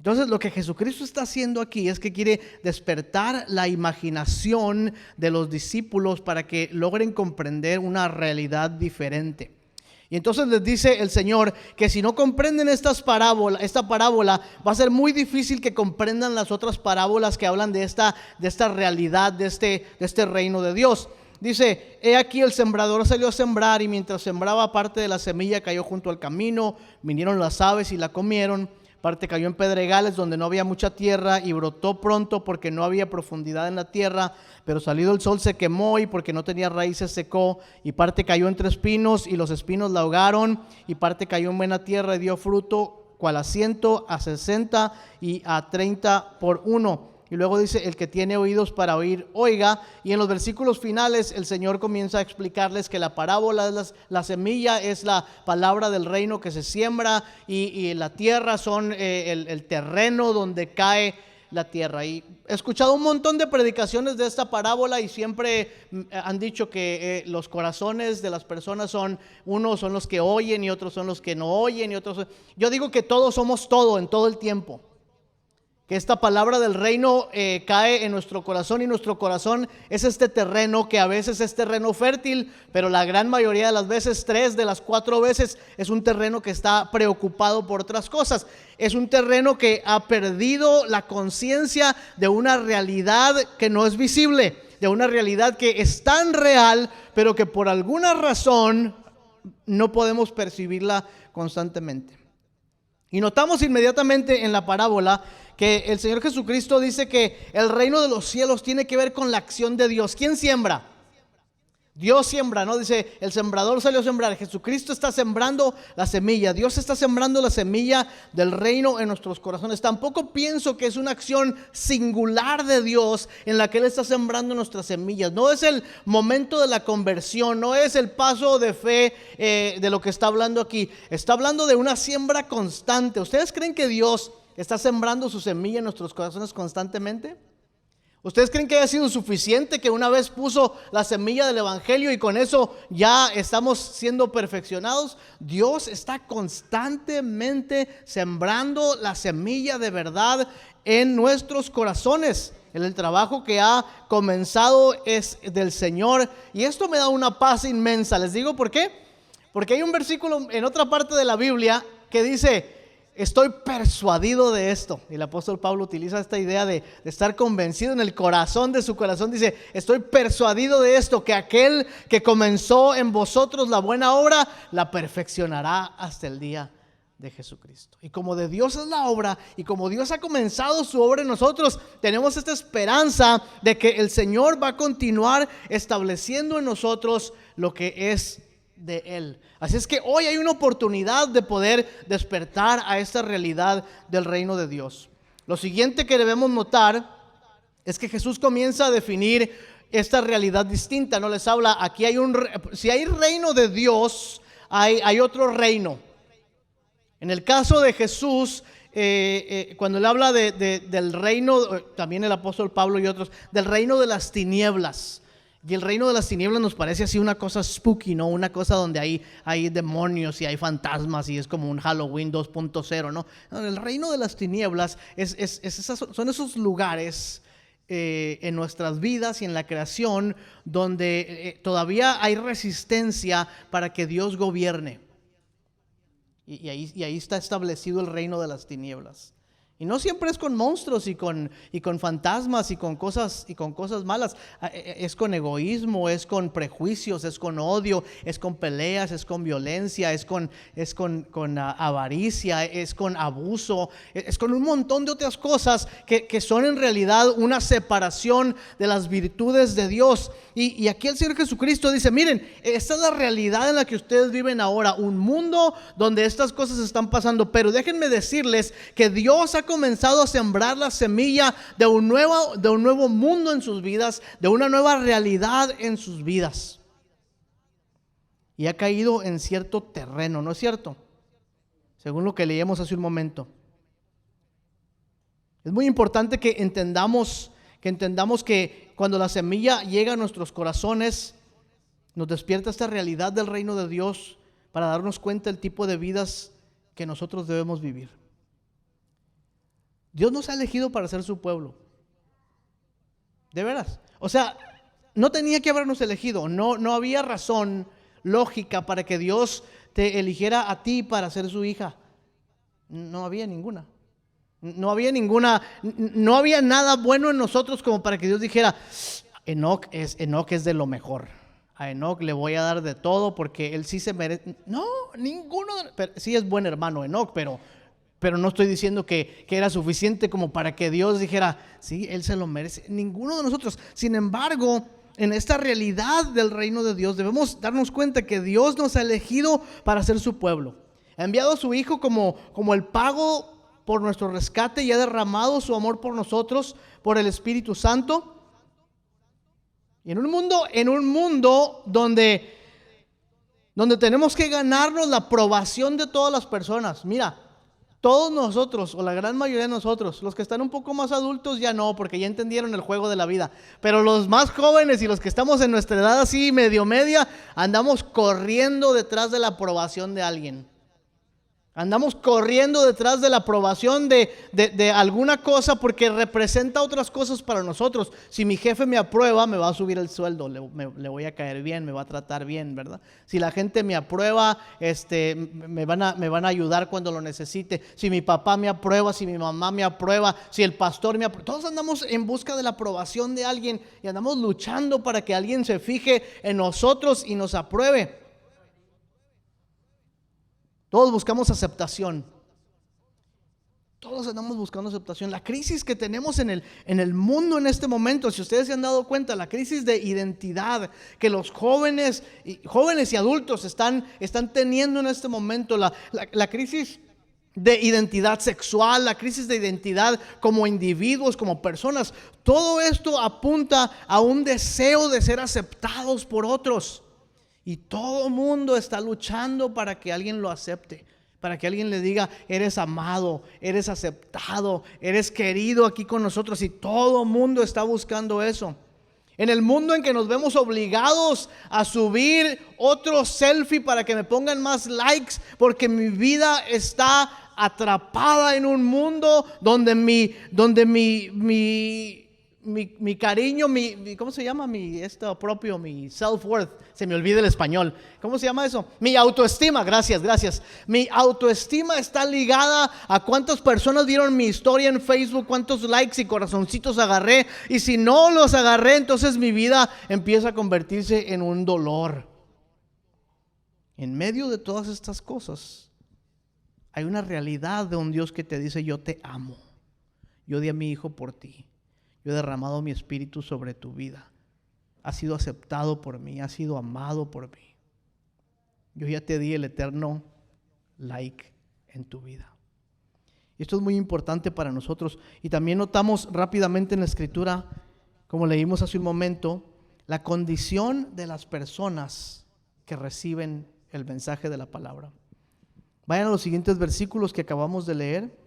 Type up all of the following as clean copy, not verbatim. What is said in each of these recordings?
Entonces lo que Jesucristo está haciendo aquí es que quiere despertar la imaginación de los discípulos para que logren comprender una realidad diferente. Y entonces les dice el Señor que si no comprenden esta parábola, va a ser muy difícil que comprendan las otras parábolas que hablan de esta realidad, de este reino de Dios. Dice: he aquí el sembrador salió a sembrar, y mientras sembraba, parte de la semilla cayó junto al camino, vinieron las aves y la comieron. Parte cayó en pedregales donde no había mucha tierra y brotó pronto porque no había profundidad en la tierra, pero salido el sol se quemó y porque no tenía raíces secó. Y parte cayó entre espinos y los espinos la ahogaron. Y parte cayó en buena tierra y dio fruto, cual a 100, a 60 y a 30 por uno. Y luego dice: el que tiene oídos para oír, oiga. Y en los versículos finales el Señor comienza a explicarles que la parábola es la semilla, es la palabra del reino que se siembra, y la tierra son el terreno donde cae la tierra. Y he escuchado un montón de predicaciones de esta parábola y siempre han dicho que los corazones de las personas unos son los que oyen y otros son los que no oyen y otros. Yo digo que todos somos todo en todo el tiempo. Que esta palabra del reino cae en nuestro corazón, y nuestro corazón es este terreno que a veces es terreno fértil, pero la gran mayoría de las veces, 3 de las 4 veces, es un terreno que está preocupado por otras cosas. Es un terreno que ha perdido la conciencia de una realidad que no es visible, de una realidad que es tan real, pero que por alguna razón no podemos percibirla constantemente. Y notamos inmediatamente en la parábola que el Señor Jesucristo dice que el reino de los cielos tiene que ver con la acción de Dios. ¿Quién siembra? Dios siembra, ¿no? Dice: el sembrador salió a sembrar. Jesucristo está sembrando la semilla. Dios está sembrando la semilla del reino en nuestros corazones. Tampoco pienso que es una acción singular de Dios en la que Él está sembrando nuestras semillas. No es el momento de la conversión, no es el paso de fe de lo que está hablando aquí. Está hablando de una siembra constante. ¿Ustedes creen que Dios está sembrando su semilla en nuestros corazones constantemente? ¿Ustedes creen que haya sido suficiente que una vez puso la semilla del evangelio y con eso ya estamos siendo perfeccionados? Dios está constantemente sembrando la semilla de verdad en nuestros corazones. El trabajo que ha comenzado es del Señor, y esto me da una paz inmensa. Les digo por qué. Porque hay un versículo en otra parte de la Biblia que dice: estoy persuadido de esto. Y el apóstol Pablo utiliza esta idea de estar convencido en el corazón de su corazón. Dice: estoy persuadido de esto, que aquel que comenzó en vosotros la buena obra, la perfeccionará hasta el día de Jesucristo. Y como de Dios es la obra, y como Dios ha comenzado su obra en nosotros, tenemos esta esperanza de que el Señor va a continuar estableciendo en nosotros lo que es de Él. Así es que hoy hay una oportunidad de poder despertar a esta realidad del reino de Dios. Lo siguiente que debemos notar es que Jesús comienza a definir esta realidad distinta. No les habla, aquí hay si hay reino de Dios, hay otro reino. En el caso de Jesús, cuando él habla del reino, también el apóstol Pablo y otros, del reino de las tinieblas. Y el reino de las tinieblas nos parece así una cosa spooky, ¿no? Una cosa donde hay demonios y hay fantasmas y es como un Halloween 2.0, ¿no? El reino de las tinieblas son esos lugares en nuestras vidas y en la creación donde todavía hay resistencia para que Dios gobierne. Y ahí está establecido el reino de las tinieblas. Y no siempre es con monstruos y con fantasmas y con cosas malas. Es con egoísmo, es con prejuicios, es con odio, es con peleas, es con violencia, es con avaricia, es con abuso, es con un montón de otras cosas que son en realidad una separación de las virtudes de Dios. Y aquí el Señor Jesucristo dice: miren, esta es la realidad en la que ustedes viven ahora, un mundo donde estas cosas están pasando, pero déjenme decirles que Dios ha comenzado a sembrar la semilla de un nuevo mundo en sus vidas, de una nueva realidad en sus vidas. Y ha caído en cierto terreno, ¿no es cierto? Según lo que leíamos hace un momento. Es muy importante que entendamos que cuando la semilla llega a nuestros corazones, nos despierta esta realidad del reino de Dios para darnos cuenta del tipo de vidas que nosotros debemos vivir. Dios nos ha elegido para ser su pueblo. De veras. O sea, no tenía que habernos elegido. No había razón lógica para que Dios te eligiera a ti para ser su hija. No había ninguna. No había nada bueno en nosotros como para que Dios dijera, Enoc es de lo mejor. A Enoc le voy a dar de todo porque él sí se merece. No, ninguno. Sí es buen hermano Enoc, pero no estoy diciendo que era suficiente como para que Dios dijera, sí, él se lo merece. Ninguno de nosotros. Sin embargo, en esta realidad del reino de Dios debemos darnos cuenta que Dios nos ha elegido para ser su pueblo. Ha enviado a su Hijo como el pago por nuestro rescate y ha derramado su amor por nosotros, por el Espíritu Santo. Y en un mundo donde tenemos que ganarnos la aprobación de todas las personas. Mira, todos nosotros, o la gran mayoría de nosotros, los que están un poco más adultos ya no, porque ya entendieron el juego de la vida. Pero los más jóvenes y los que estamos en nuestra edad así media, andamos corriendo detrás de la aprobación de alguien. Andamos corriendo detrás de la aprobación de alguna cosa porque representa otras cosas para nosotros. Si mi jefe me aprueba, me va a subir el sueldo, le voy a caer bien, me va a tratar bien, ¿verdad? Si la gente me aprueba, me van a ayudar cuando lo necesite. Si mi papá me aprueba, si mi mamá me aprueba, si el pastor me aprueba. Todos andamos en busca de la aprobación de alguien y andamos luchando para que alguien se fije en nosotros y nos apruebe. Todos buscamos aceptación. Todos andamos buscando aceptación. La crisis que tenemos en el mundo en este momento, si ustedes se han dado cuenta, la crisis de identidad que los jóvenes y adultos están teniendo en este momento, la crisis de identidad sexual, la crisis de identidad como individuos, como personas, todo esto apunta a un deseo de ser aceptados por otros. Y todo el mundo está luchando para que alguien lo acepte, para que alguien le diga, eres amado, eres aceptado, eres querido aquí con nosotros. Y todo el mundo está buscando eso. En el mundo en que nos vemos obligados a subir otro selfie para que me pongan más likes, porque mi vida está atrapada en un mundo donde mi cariño, ¿cómo se llama? Mi self-worth, se me olvida el español. ¿Cómo se llama eso? Mi autoestima, gracias. Mi autoestima está ligada a cuántas personas vieron mi historia en Facebook, cuántos likes y corazoncitos agarré. Y si no los agarré, entonces mi vida empieza a convertirse en un dolor. En medio de todas estas cosas, hay una realidad de un Dios que te dice, yo te amo. Yo di a mi hijo por ti. Yo he derramado mi espíritu sobre tu vida. Has sido aceptado por mí, has sido amado por mí. Yo ya te di el eterno like en tu vida. Esto es muy importante para nosotros. Y también notamos rápidamente en la Escritura, como leímos hace un momento, la condición de las personas que reciben el mensaje de la palabra. Vayan a los siguientes versículos que acabamos de leer.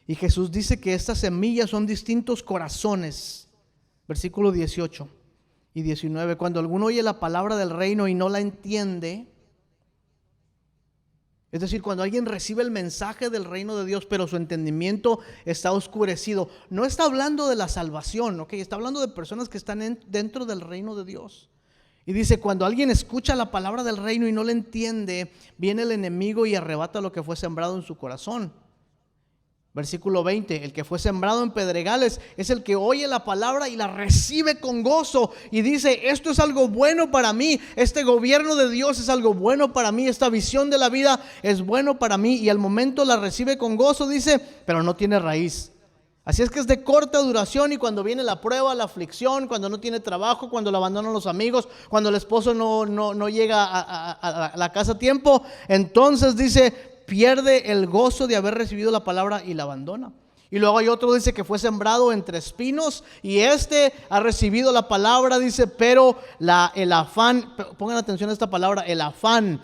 Y Jesús dice que estas semillas son distintos corazones. Versículo 18 y 19. Cuando alguno oye la palabra del reino y no la entiende, es decir, cuando alguien recibe el mensaje del reino de Dios, pero su entendimiento está oscurecido, no está hablando de la salvación, ¿ok? Está hablando de personas que están dentro del reino de Dios. Y dice, cuando alguien escucha la palabra del reino y no la entiende, viene el enemigo y arrebata lo que fue sembrado en su corazón. Versículo 20, el que fue sembrado en pedregales es el que oye la palabra y la recibe con gozo y dice, esto es algo bueno para mí, este gobierno de Dios es algo bueno para mí, esta visión de la vida es bueno para mí, y al momento la recibe con gozo, dice, pero no tiene raíz. Así es que es de corta duración, y cuando viene la prueba, la aflicción, cuando no tiene trabajo, cuando lo abandonan los amigos, cuando el esposo no llega a la casa a tiempo, entonces dice, pierde el gozo de haber recibido la palabra y la abandona. Y luego hay otro, dice, que fue sembrado entre espinos y ha recibido la palabra, dice, pero el afán, pongan atención a esta palabra, el afán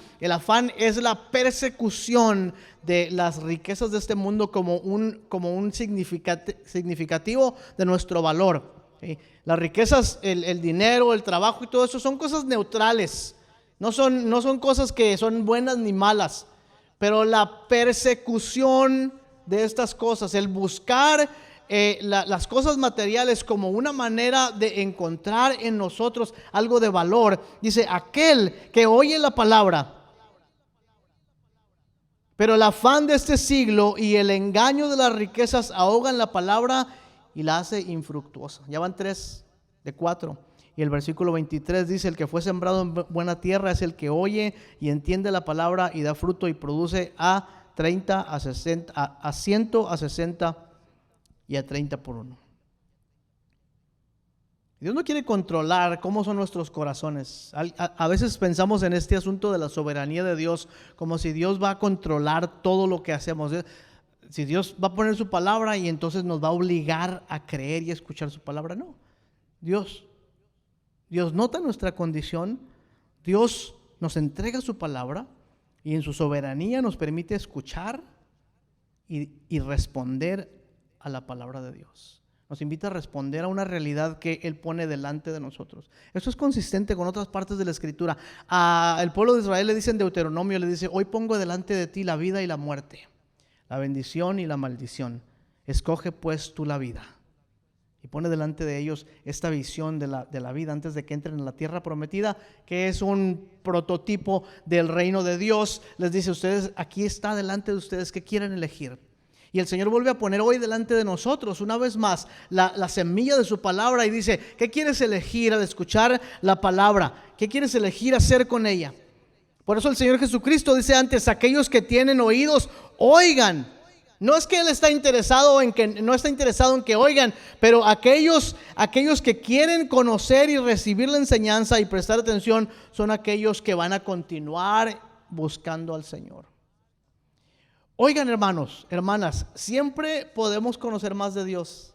es la persecución de las riquezas de este mundo como un significativo de nuestro valor. ¿Sí? Las riquezas, el dinero, el trabajo y todo eso son cosas neutrales, no son cosas que son buenas ni malas. Pero la persecución de estas cosas, el buscar las cosas materiales como una manera de encontrar en nosotros algo de valor, dice: aquel que oye la palabra, pero el afán de este siglo y el engaño de las riquezas ahogan la palabra y la hace infructuosa. Ya van 3 de 4. Y el versículo 23 dice: el que fue sembrado en buena tierra es el que oye y entiende la palabra y da fruto y produce a 30, a 60, a 100, a 60 y a 30 por uno. Dios no quiere controlar cómo son nuestros corazones. A veces pensamos en este asunto de la soberanía de Dios como si Dios va a controlar todo lo que hacemos. Si Dios va a poner su palabra y entonces nos va a obligar a creer y escuchar su palabra. No. Dios nota nuestra condición. Dios nos entrega su palabra y en su soberanía nos permite escuchar y responder a la palabra de Dios. Nos invita a responder a una realidad que Él pone delante de nosotros. Esto es consistente con otras partes de la Escritura. Al pueblo de Israel le dice en Deuteronomio, le dice: hoy pongo delante de ti la vida y la muerte, la bendición y la maldición. Escoge pues tú la vida. Y pone delante de ellos esta visión de la vida antes de que entren en la tierra prometida, que es un prototipo del reino de Dios. Les dice: ustedes, aquí está delante de ustedes, ¿qué quieren elegir? Y el Señor vuelve a poner hoy delante de nosotros una vez más la semilla de su palabra y dice: ¿qué quieres elegir al escuchar la palabra? ¿Qué quieres elegir hacer con ella? Por eso el Señor Jesucristo dice antes: aquellos que tienen oídos, oigan. No es que Él está interesado en que, no está interesado en que oigan, pero aquellos que quieren conocer y recibir la enseñanza y prestar atención son aquellos que van a continuar buscando al Señor. Oigan, hermanos, hermanas, siempre podemos conocer más de Dios.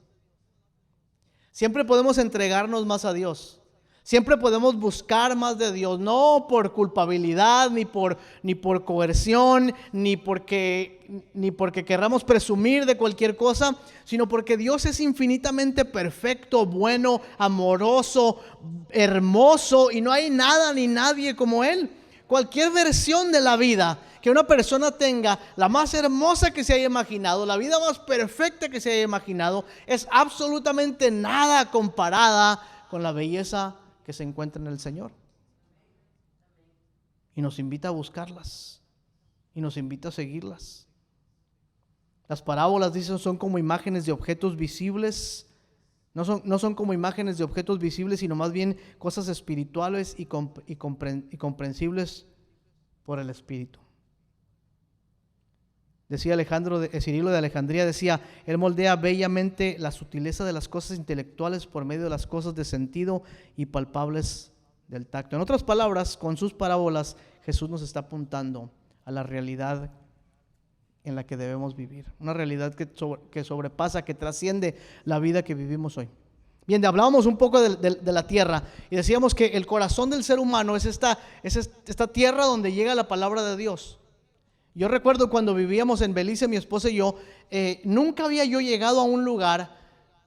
Siempre podemos entregarnos más a Dios. Siempre podemos buscar más de Dios, no por culpabilidad, ni por coerción, ni porque querramos presumir de cualquier cosa, sino porque Dios es infinitamente perfecto, bueno, amoroso, hermoso, y no hay nada ni nadie como Él. Cualquier versión de la vida que una persona tenga, la más hermosa que se haya imaginado, la vida más perfecta que se haya imaginado, es absolutamente nada comparada con la belleza que se encuentra en el Señor. Y nos invita a buscarlas, y nos invita a seguirlas. Las parábolas, dicen, son como imágenes de objetos visibles. No son como imágenes de objetos visibles, sino más bien cosas espirituales y comprensibles por el Espíritu. Decía Cirilo de Alejandría, decía: él moldea bellamente la sutileza de las cosas intelectuales por medio de las cosas de sentido y palpables del tacto. En otras palabras, con sus parábolas, Jesús nos está apuntando a la realidad en la que debemos vivir. Una realidad que sobrepasa, que trasciende la vida que vivimos hoy. Bien, hablábamos un poco de la tierra y decíamos que el corazón del ser humano es esta tierra donde llega la palabra de Dios. Yo recuerdo cuando vivíamos en Belice, mi esposa y yo, nunca había yo llegado a un lugar,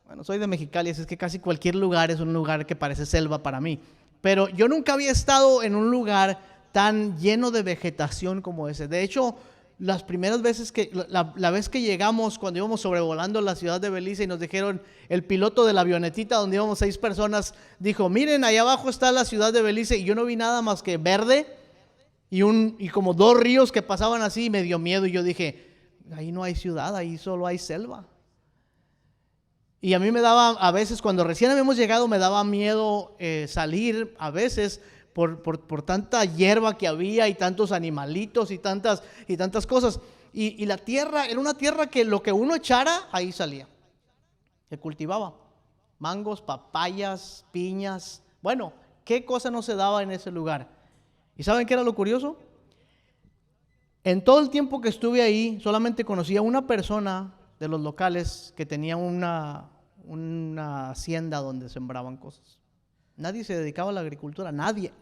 bueno, soy de Mexicali, así es que casi cualquier lugar es un lugar que parece selva para mí, pero yo nunca había estado en un lugar tan lleno de vegetación como ese. De hecho, las primeras veces la vez que llegamos, cuando íbamos sobrevolando la ciudad de Belice y nos dijeron, el piloto de la avionetita donde íbamos 6 personas, dijo: miren, allá abajo está la ciudad de Belice, y yo no vi nada más que verde y como 2 ríos que pasaban así, y me dio miedo, y yo dije: ahí no hay ciudad, ahí solo hay selva. Y a mí me daba, a veces cuando recién habíamos llegado, me daba miedo salir a veces por tanta hierba que había y tantos animalitos y tantas cosas. Y la tierra era una tierra que lo que uno echara, ahí salía. Se cultivaba mangos, papayas, piñas. Bueno, ¿qué cosa no se daba en ese lugar? ¿Y saben qué era lo curioso? En todo el tiempo que estuve ahí, solamente conocí a una persona de los locales que tenía una hacienda donde sembraban cosas. Nadie se dedicaba a la agricultura, nadie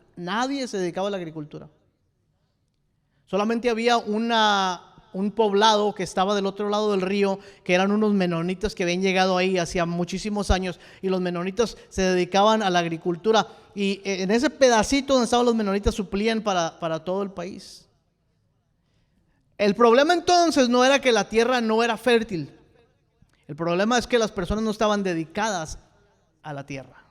se dedicaba a la agricultura. Solamente había un poblado que estaba del otro lado del río, que eran unos menonitas que habían llegado ahí hacía muchísimos años, y los menonitas se dedicaban a la agricultura, y en ese pedacito donde estaban los menonitas suplían para todo el país. El problema entonces no era que la tierra no era fértil. El problema es que las personas no estaban dedicadas a la tierra.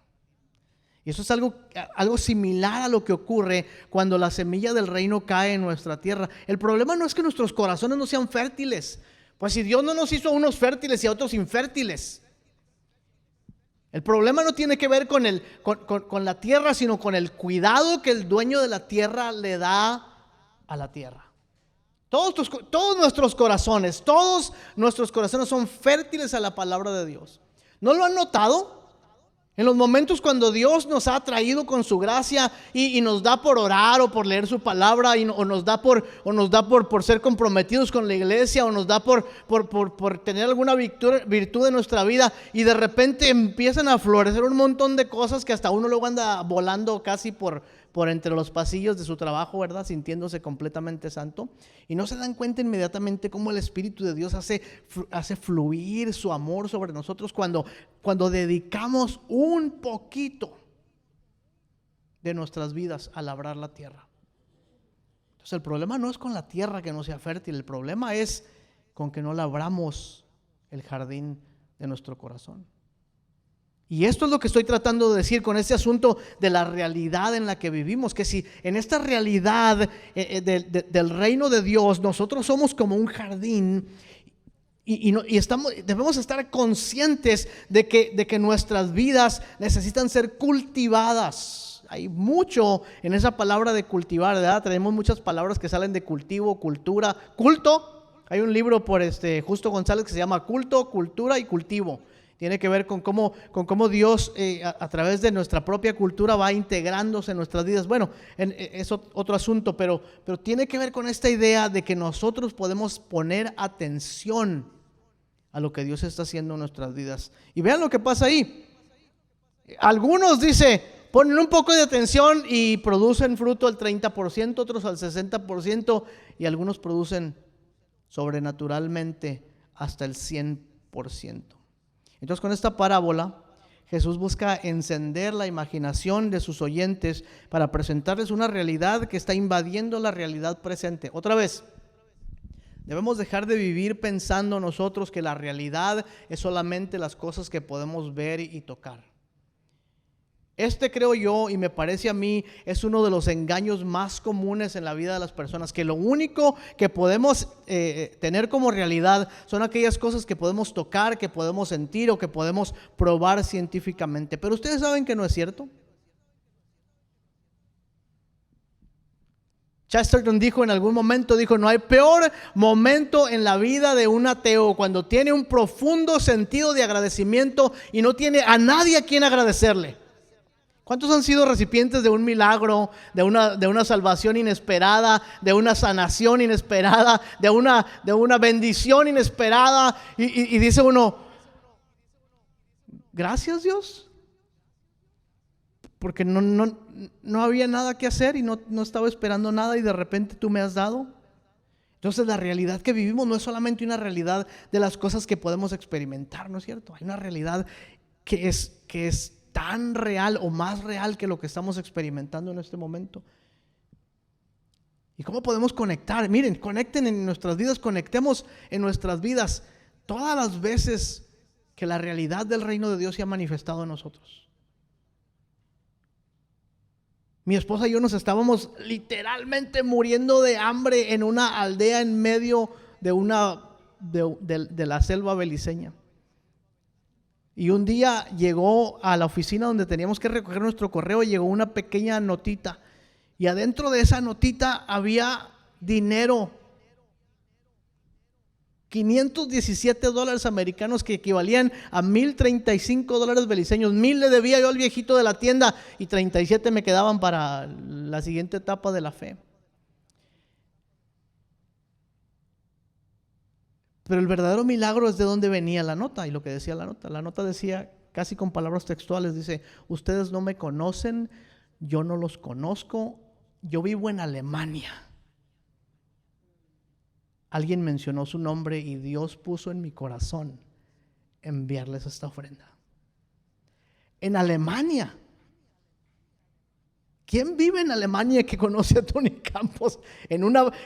Y eso es algo similar a lo que ocurre cuando la semilla del reino cae en nuestra tierra. El problema no es que nuestros corazones no sean fértiles. Pues si Dios no nos hizo a unos fértiles y a otros infértiles. El problema no tiene que ver con la tierra, sino con el cuidado que el dueño de la tierra le da a la tierra. Todos nuestros corazones son fértiles a la palabra de Dios. ¿No lo han notado? En los momentos cuando Dios nos ha traído con su gracia y nos da por orar o por leer su palabra o nos da por ser comprometidos con la iglesia o nos da por tener alguna virtud en nuestra vida, y de repente empiezan a florecer un montón de cosas que hasta uno luego anda volando casi por entre los pasillos de su trabajo, ¿verdad? Sintiéndose completamente santo, y no se dan cuenta inmediatamente cómo el Espíritu de Dios hace fluir su amor sobre nosotros cuando dedicamos un poquito de nuestras vidas a labrar la tierra. Entonces el problema no es con la tierra que no sea fértil, el problema es con que no labramos el jardín de nuestro corazón. Y esto es lo que estoy tratando de decir con este asunto de la realidad en la que vivimos, que si en esta realidad del reino de Dios nosotros somos como un jardín debemos estar conscientes de que nuestras vidas necesitan ser cultivadas. Hay mucho en esa palabra de cultivar, ¿verdad? Tenemos muchas palabras que salen de cultivo, cultura, culto. Hay un libro por Justo González que se llama Culto, Cultura y Cultivo. Tiene que ver con cómo Dios a través de nuestra propia cultura va integrándose en nuestras vidas. Bueno, es otro asunto, pero tiene que ver con esta idea de que nosotros podemos poner atención a lo que Dios está haciendo en nuestras vidas. Y vean lo que pasa ahí. Algunos, ponen un poco de atención y producen fruto al 30%, otros al 60%, y algunos producen sobrenaturalmente hasta el 100%. Entonces, con esta parábola, Jesús busca encender la imaginación de sus oyentes para presentarles una realidad que está invadiendo la realidad presente. Otra vez, debemos dejar de vivir pensando nosotros que la realidad es solamente las cosas que podemos ver y tocar. Creo yo, y me parece a mí, es uno de los engaños más comunes en la vida de las personas, que lo único que podemos tener como realidad son aquellas cosas que podemos tocar, que podemos sentir o que podemos probar científicamente. Pero ustedes saben que no es cierto. Chesterton dijo en algún momento, no hay peor momento en la vida de un ateo cuando tiene un profundo sentido de agradecimiento y no tiene a nadie a quien agradecerle. ¿Cuántos han sido recipientes de un milagro, de una salvación inesperada, de una sanación inesperada, de una bendición inesperada? Y dice uno, gracias Dios, porque no había nada que hacer y no estaba esperando nada y de repente tú me has dado. Entonces la realidad que vivimos no es solamente una realidad de las cosas que podemos experimentar, ¿no es cierto? Hay una realidad que es tan real o más real que lo que estamos experimentando en este momento. ¿Y cómo podemos conectar? Miren, conecten en nuestras vidas, conectemos en nuestras vidas todas las veces que la realidad del reino de Dios se ha manifestado en nosotros. Mi esposa y yo nos estábamos literalmente muriendo de hambre en una aldea en medio de la selva beliceña. Y un día llegó a la oficina donde teníamos que recoger nuestro correo, llegó una pequeña notita y adentro de esa notita había dinero, $517 americanos que equivalían a $1,035 beliceños. 1,000 le debía yo al viejito de la tienda y 37 me quedaban para la siguiente etapa de la fe. Pero el verdadero milagro es de dónde venía la nota y lo que decía la nota. La nota decía, casi con palabras textuales, dice: ustedes no me conocen, yo no los conozco, yo vivo en Alemania. Alguien mencionó su nombre y Dios puso en mi corazón enviarles esta ofrenda. En Alemania. ¿Quién vive en Alemania que conoce a Tony Campos?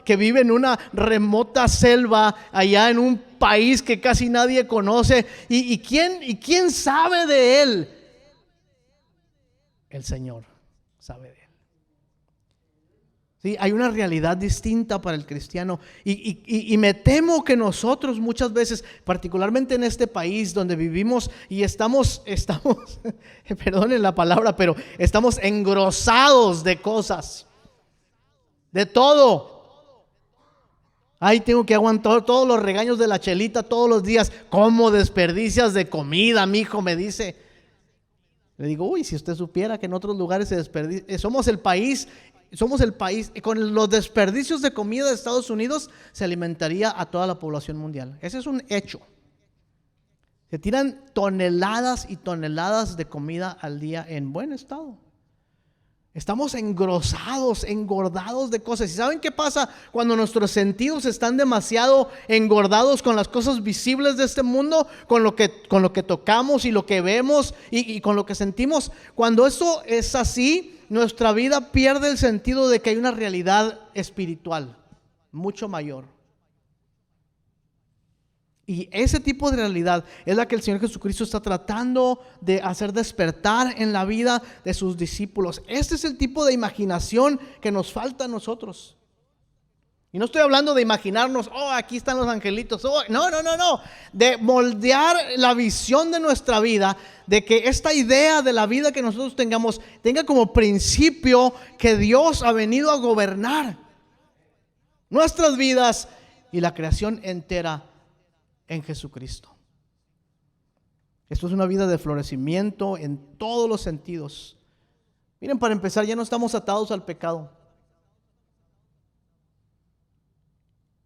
Que vive en una remota selva, allá en un país que casi nadie conoce. ¿Y quién sabe de él? El Señor sabe de él. Sí, hay una realidad distinta para el cristiano y me temo que nosotros muchas veces, particularmente en este país donde vivimos y estamos perdonen la palabra, pero estamos engrosados de cosas, de todo. Ay, tengo que aguantar todos los regaños de la Chelita todos los días. ¿Cómo desperdicias de comida, mijo? Me dice. Le digo, uy, si usted supiera que en otros lugares se desperdicia. Somos el país, con los desperdicios de comida de Estados Unidos se alimentaría a toda la población mundial. Ese es un hecho. Se tiran toneladas y toneladas de comida al día en buen estado. Estamos engrosados, engordados de cosas. ¿Y saben qué pasa cuando nuestros sentidos están demasiado engordados con las cosas visibles de este mundo? Con lo que tocamos y lo que vemos y con lo que sentimos. Cuando eso es así, nuestra vida pierde el sentido de que hay una realidad espiritual mucho mayor. Y ese tipo de realidad es la que el Señor Jesucristo está tratando de hacer despertar en la vida de sus discípulos. Este es el tipo de imaginación que nos falta a nosotros. Y no estoy hablando de imaginarnos, aquí están los angelitos. No. De moldear la visión de nuestra vida, de que esta idea de la vida que nosotros tengamos tenga como principio que Dios ha venido a gobernar nuestras vidas y la creación entera en Jesucristo. Esto es una vida de florecimiento en todos los sentidos. Miren, para empezar, ya no estamos atados al pecado.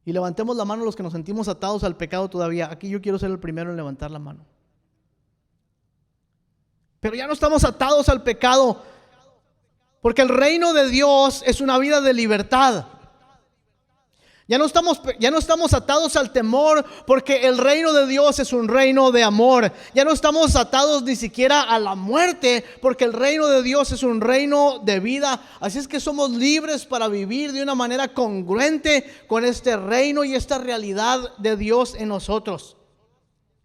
Y levantemos la mano los que nos sentimos atados al pecado todavía. Aquí yo quiero ser el primero en levantar la mano. Pero ya no estamos atados al pecado, porque el reino de Dios es una vida de libertad. Ya no estamos atados al temor, porque el reino de Dios es un reino de amor. Ya no estamos atados ni siquiera a la muerte, porque el reino de Dios es un reino de vida. Así es que somos libres para vivir de una manera congruente con este reino y esta realidad de Dios en nosotros.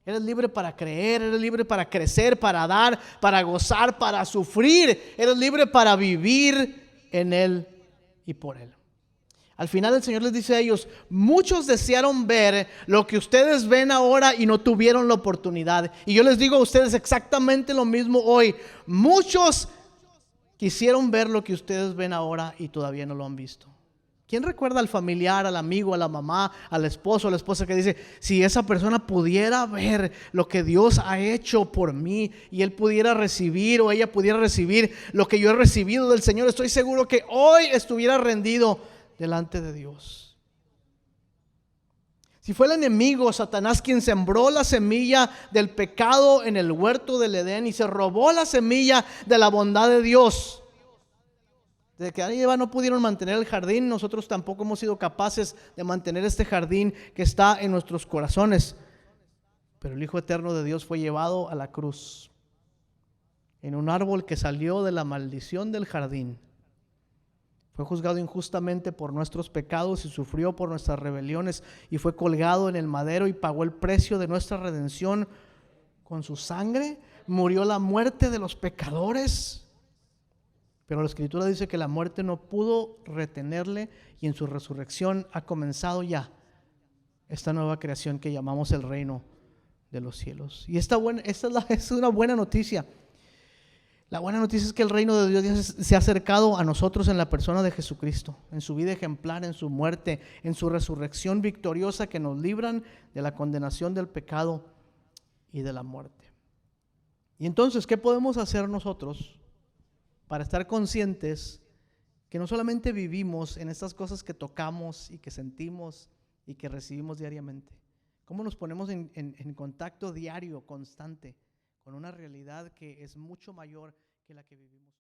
Eres libre para creer, eres libre para crecer, para dar, para gozar, para sufrir. Eres libre para vivir en Él y por Él. Al final el Señor les dice a ellos: muchos desearon ver lo que ustedes ven ahora y no tuvieron la oportunidad. Y yo les digo a ustedes exactamente lo mismo hoy. Muchos quisieron ver lo que ustedes ven ahora y todavía no lo han visto. ¿Quién recuerda al familiar, al amigo, a la mamá, al esposo, a la esposa que dice: si esa persona pudiera ver lo que Dios ha hecho por mí y él pudiera recibir o ella pudiera recibir lo que yo he recibido del Señor, estoy seguro que hoy estuviera rendido delante de Dios? Si fue el enemigo, Satanás, quien sembró la semilla del pecado en el huerto del Edén y se robó la semilla de la bondad de Dios, desde que Adán y Eva no pudieron mantener el jardín, nosotros tampoco hemos sido capaces de mantener este jardín que está en nuestros corazones. Pero el Hijo Eterno de Dios fue llevado a la cruz en un árbol que salió de la maldición del jardín. Fue juzgado injustamente por nuestros pecados y sufrió por nuestras rebeliones y fue colgado en el madero y pagó el precio de nuestra redención con su sangre. Murió la muerte de los pecadores, pero la Escritura dice que la muerte no pudo retenerle y en su resurrección ha comenzado ya esta nueva creación que llamamos el reino de los cielos. Y esta es una buena noticia. La buena noticia es que el reino de Dios se ha acercado a nosotros en la persona de Jesucristo, en su vida ejemplar, en su muerte, en su resurrección victoriosa, que nos libran de la condenación del pecado y de la muerte. Y entonces, ¿qué podemos hacer nosotros para estar conscientes que no solamente vivimos en estas cosas que tocamos y que sentimos y que recibimos diariamente? ¿Cómo nos ponemos en contacto diario, constante, con una realidad que es mucho mayor que la que vivimos?